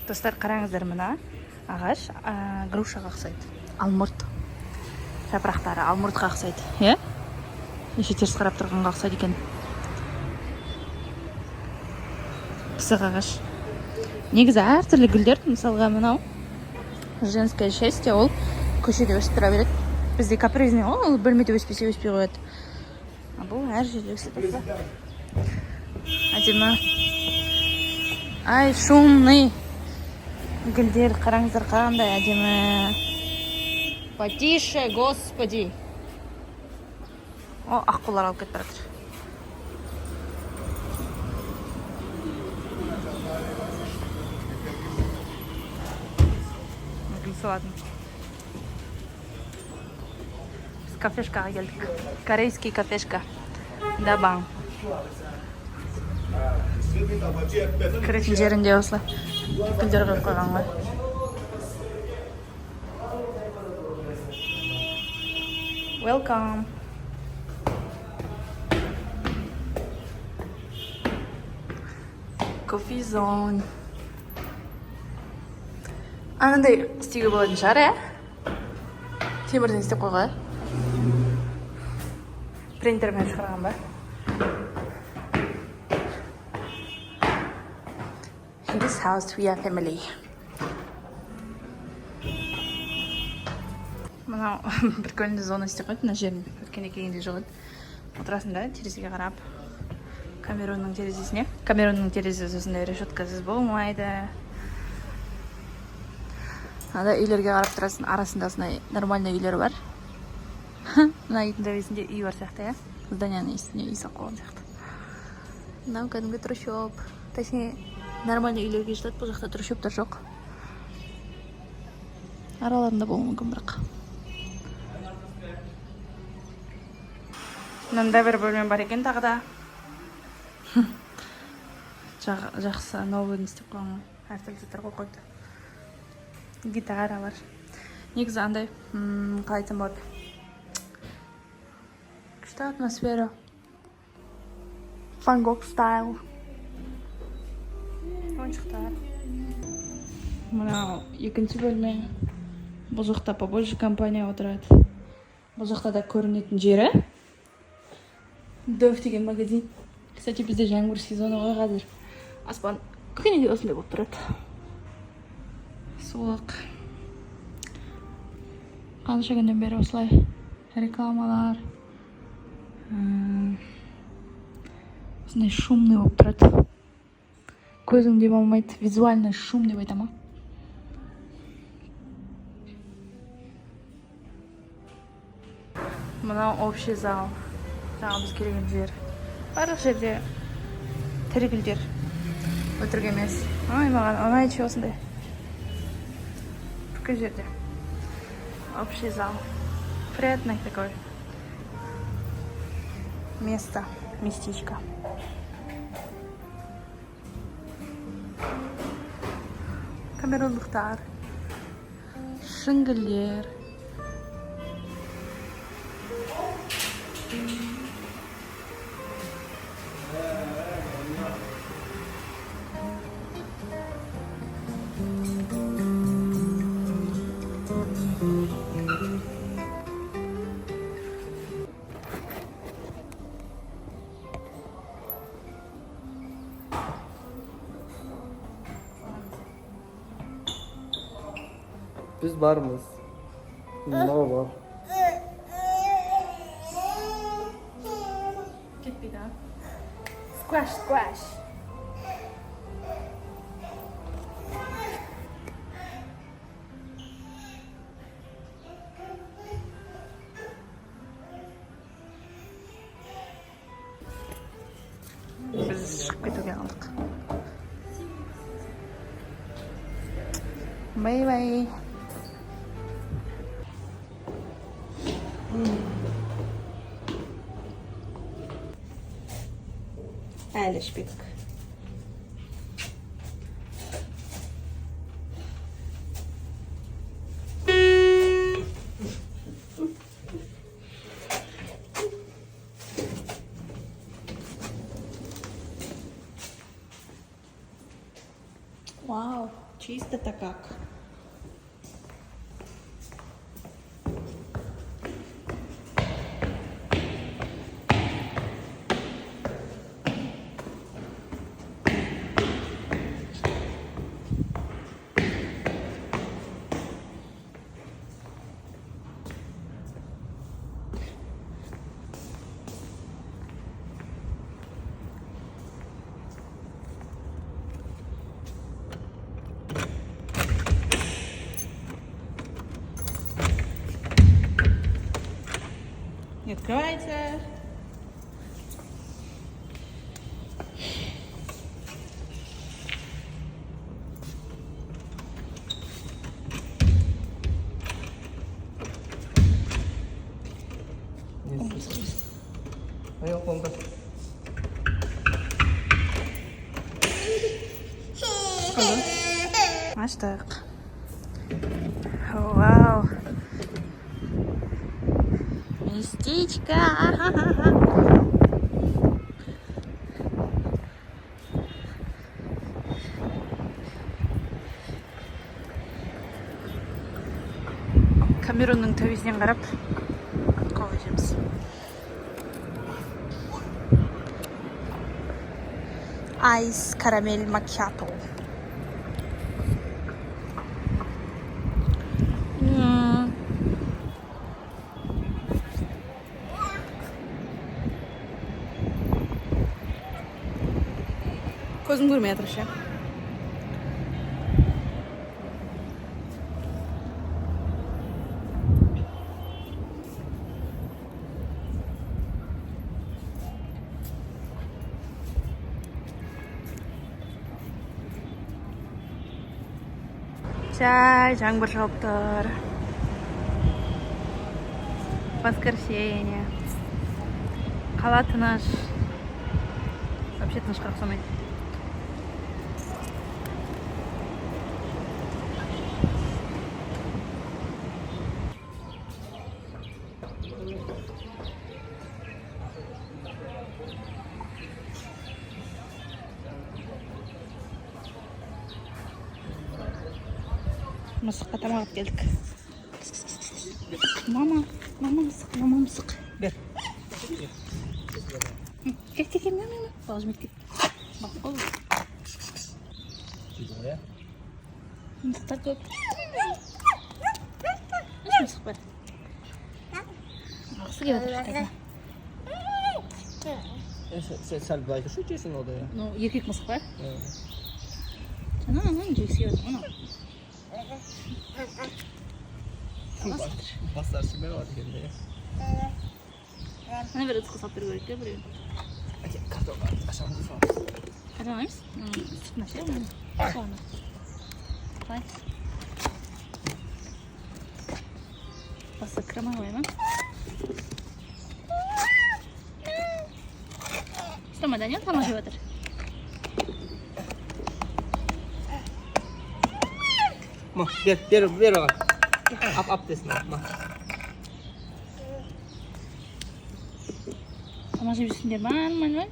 Достар, қараңыздар, мына ағаш грушаға ұқсайды. Алмұрт жапырақтары алмұртқа ұқсайды. Е? Неше теріс қарап тұрғанға ұқсайды екен. Пысық ағаш. Негізі әртүрлі гүлдер, мысалға мынау женское счастье, ол көшеде өсіп тұра береді. Бізде капризный, ол бөлмеде өспесе өспей қояды. Бұл әр жерде өсіп тұрса. Әдемі. Ай, шумный. Гүлдер, қараңыздар, қандай әдемі. Потише, господи. О, аққулар алып кетіп баратыр. Гүл салатын. Біз кафешкаға келдік. Корейский кафешка. Дабаң. Кіретін жерінде осылай гүлдер қойып қойған ғой. Welcome. Coffee zone. Анандай істеуге болатын шығар, темірден істеп қойған. Принтермен шығарған ба? In this house we are family. Мынау прикольный зона істеп қойды, мына жерін өткенде келгенде жоқ еді. Отырасың да терезеге қарап. Камеронның терезесіне. Камеронның терезесі осындай решеткасыз болмайды. Ада үйлерге қарап тұрасың, арасында осындай нормальный үйлер бар. Мына үйдің төбесінде үй бар сияқты, иә? Зданияның үстіне үй салып қойған сияқты. Мынау кәдімгі трущоб. Точнее, нормальный үйлерге жатады, бұл жақта трущобтар жоқ. Араларында болуы мүмкін бірақ. Мында бір бөлме бар екен тағы да. Жақсы, новый істеп қойған. Әртүрлі заттар қойды. Гитара бар. Негізі андай, қалай айтсам болады. Күшті атмосфера. Van Gogh стайл. Ойыншықтар. Мынау екінші бөлме. Бұл жақта побольше компания отырады. Бұл жақта да көрінетін жері. Дөв деген магазин. Кстати, бізде жаңбыр сезоны ғой қазір. Аспан кішкене осындай болып тұрады. Суық. Қанша күннен бері осылай рекламалар. Осындай шумный болып тұрады. Көзің деп алмайды. Визуально шум деп айтама. Мынау общий зал. Жаңа біз келген жер. Барлық жерде тірі гүлдер. Өтірік емес. Ай, маған ұнайды осындай. Бүкіл жерде. Общий зал. Приятный такой. Место. Местечко. Камерондықтар. Шыңгілдер. Biz varmız. Ne var? Git bir daha. Squash, squash. Biz çıkıp кетуге қалдық. Бай-бай. Әлі ішпедік. Вау. Вау, чисто-то как. Не открывается. Ayo, pompa. Аштық. Вау. Местечко. Камеронның төбесінен қарап қол жеміз. Айс карамель макиато. Көзім көрмей жатыр ше. Жай, жаңбыр жауып тұр. Воскресенье. Қала тыныш. Вообще тынышқа ұқсамайды. Мысыққа тамақ алып келдік. Мама мысық, мама мысық. Бер. Кел, мама. Балжым еткен. Бақыл. Мысықтар көп. Мысық бар. Ақысы келіп жатыр. Sen belki şu kesin odaya. Ну, еркек мысық бар. Ана, жегісі келіп жатыр. Baslar sümer var kendine ya. Ана бір ыдысқа салып беру керек те біреуін. Karton var. Aşağıda falan. Қайдан аламыз? Сүтін ше? Соны. Қалай? Басы крема қылай ма? Сама Данил тамақ жеп жатыр. Ma, ver oğlum. Ap desin. Ma. Тамақ жеп жүрсіңдер ма? Ман.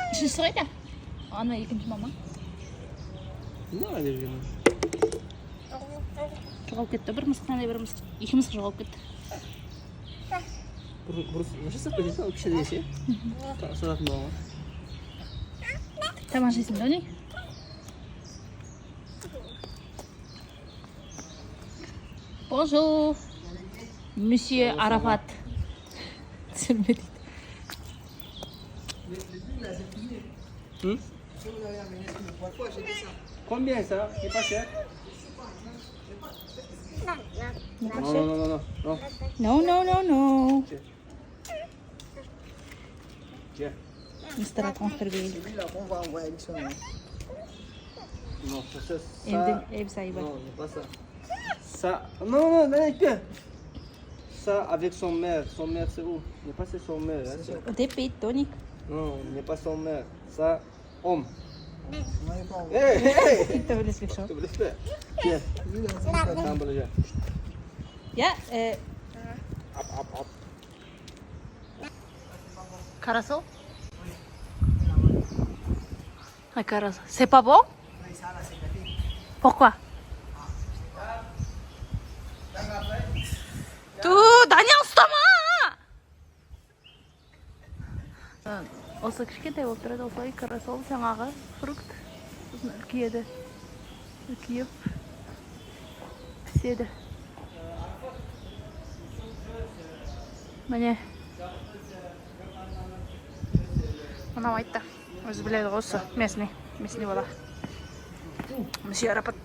Үшіншісі қайда? Ана екінші мама. Ne var vereceğim? Жоғалып кетті. Bir мысық қандай, бір мысық. Екі мысық жоғалып кетті. Burası nasıl saklayacağız? O kişi değişiyor. Surat mı ama? Тамақ жейсің бе, не? Bonjour, Monsieur Arafat. Түсірмеді. Combien ça? C'est pas cher? Non. Tiens. Мистер Атмахтар келді. On va envoyer avec son nom. Non, ça. Evde sayı var. Non, c'est pas ça. Ça. Non, bien. Ça avec son mère. Son mère, c'est où? Il n'est pas son mère. Hein, ça. Ödep Tony. Non, il n'est pas son mère. Ça, homme. Gitti öyle bir şey. Tu me laisses faire. Tiens. Attends, déjà. Ya, Hop. Karasol? Ay, Karasol. C'est pas bon? Pourquoi? Ту, Даниял, ұстама! Осы кішкентай болып тұрады, осылай қарасол жаңағы фрукт. Сосын үлкейеді. Үлкейіп піседі. Міне. Мынау айтты. Өзі біледі осы местный бола. Monsieur Арапат.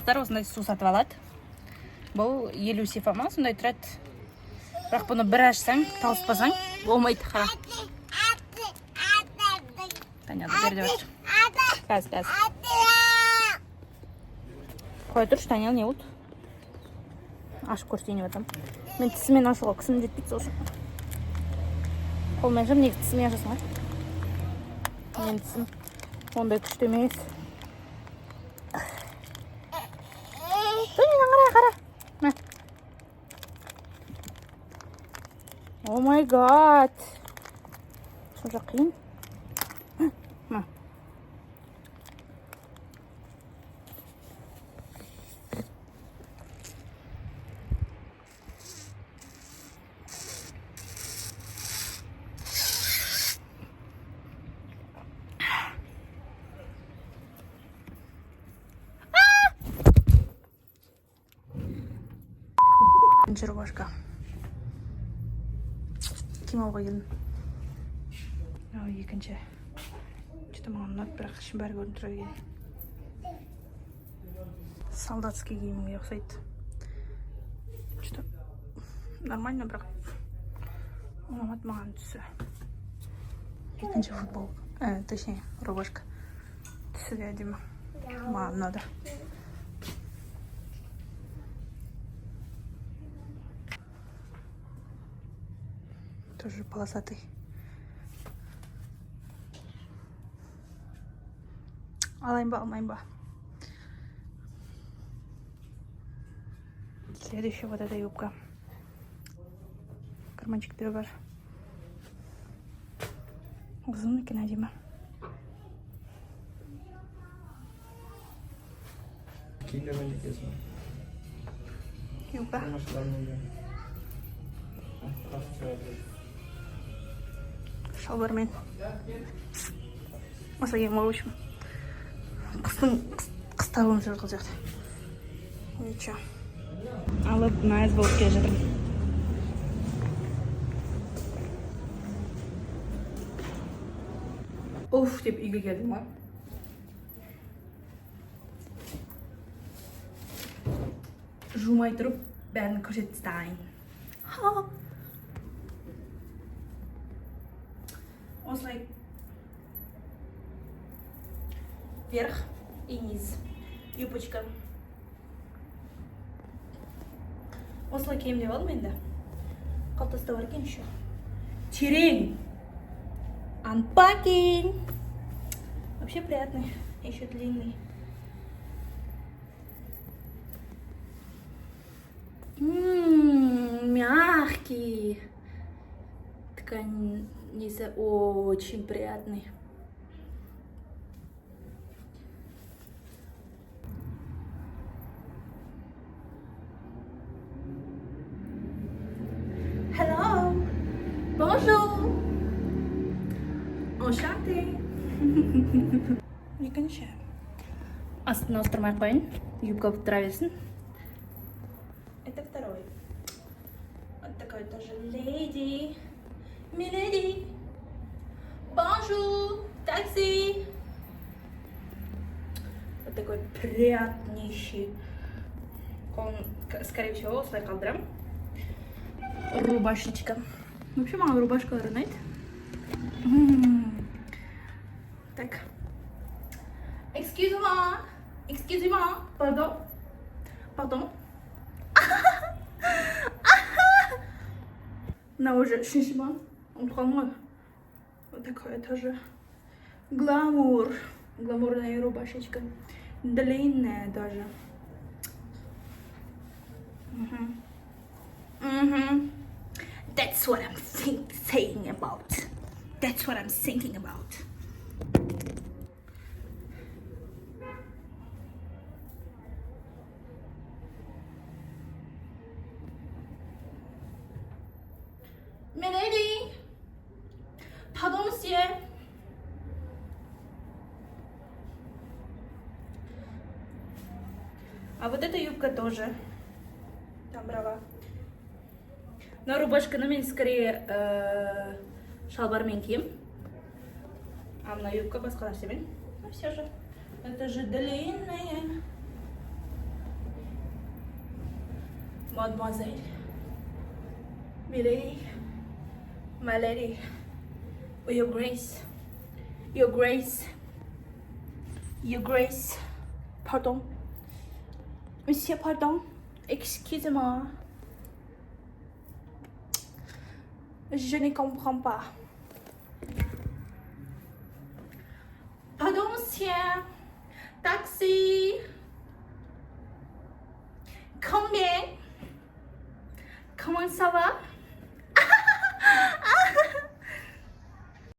Осындай су сатып алады. Бұл 50 сифама, сондай тұрады. Бірақ бұны бір ашсаң, тауыспасаң, болмайды, қара. Таняды, берді өтші. Қаз. Қой тұршы, Танял, не ұлт? Ашып көрсетейін өтім. Мен тісімен ашуға кісім жетпейді сол үшін. Қолмен жым, неге тісімен ашасың, ай? Мен тісім ондай күшті емес. Қара. О май гад. Сонша қиын. Рубашка. Ким алуға келдім? Екінші. Что-то маған ұнады, бірақ ішім бәрі көрініп тұра келген. Солдатский киімге ұқсайды. Что-то нормально, бірақ ұнамады маған түсі. Екінші футбол. Точнее, рубашка. Түсі де әдемі. Маған ұнады. Тоже полосатый. Алмайын ба. Следующая вот эта юбка. Карманчиктері бар. Ұзын екен әдемі. Киіндермен жекесің. Юбка. Шалбармен. Осы ең ол үшін. Қыстауым жүр қыз жақты. Ничего. Алып, найыз болып келе жатырмын. Уф, деп үйге келдім ба? Жумай тұрып, бәрін көрсетіп тастайын. Осылай вверх и низ. Юбочка. Осылай киім деп алдым енді. Қалтасы бар екен еще. Терең. Unpacking. Вообще приятный. Еще длинный. Мягкий. Ткань низа очень приятный. Hello. Bonjour. Enchanté. Екінші. Астына остырмай қойын. Юбка болып тұра берсін. Это второй. Вот такой тоже леди. Миледи. Bonjour. Такси. Вот такой приятнейший. Он, скорее всего, осылай қалдырам. Рубашечка. Вообще маған рубашкалар ұнайды. Так. Excusez-moi. Pardon. На уже үшінші он қалмай. Вот такое тоже. Гламур. Гламурная рубашечка. Длинная даже. That's what I'm saying about. That's what I'm thinking about. А вот эта юбка тоже. Там брала. Но рубашка, ну, мен скорее шалбармен кием. А на юбка басқа нәрсемен. Ну, все же. Это же длинная. Мадемуазель. Миледи. My lady. Your grace. Your grace. Your grace. Pardon. Monsieur, pardon. Excusez-moi. Je ne comprends pas. Pardon, monsieur. Taxi. Combien? Comment ça va?